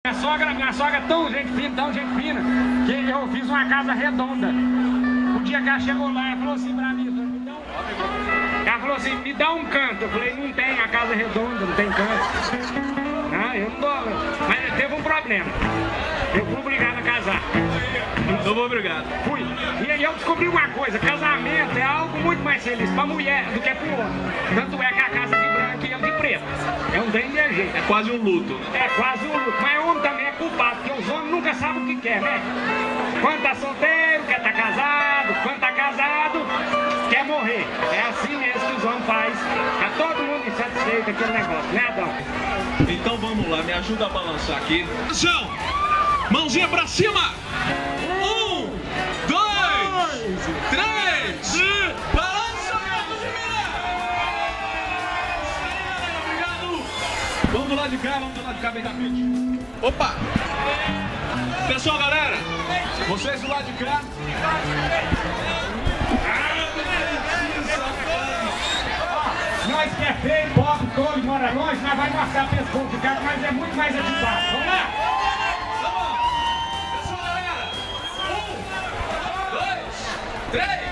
Minha sogra é tão gente fina, que eu fiz uma casa redonda. O dia que ela chegou lá, ela falou assim pra mim, me dá um canto. Eu falei, não tem, a casa é redonda, não tem canto. Ah, eu não dou. Mas teve um problema. Eu fui obrigado a casar. Eu vou obrigado. Fui. E aí eu descobri uma coisa, casamento é algo muito mais feliz pra mulher do que pro homem. Tanto é que a casa de branco e eu de preto. É um trem de jeito. É quase um luto. É quase um luto. Mas o homem também é culpado, porque os homens nunca sabem o que quer, né? Quando tá solteiro, quer tá casado. Quando tá casado, quer morrer. É assim mesmo que os homens fazem. Tá todo mundo insatisfeito com aquele negócio, né, Adão? Então vamos lá, me ajuda a balançar aqui. Atenção! Mãozinha pra cima! 1, 2, 3! Balança, Marcos de Minas! Obrigado! Vamos do lado de cá, bem rapidinho. Opa! Pessoal, galera, vocês do lado de cá. Nós que é feio, pobre, todo, mora longe, nós vamos mostrar pra esse povo de casa, mas é muito mais equipado. Vamos lá? Vamos! Pessoal, galera! 1, 2, 3!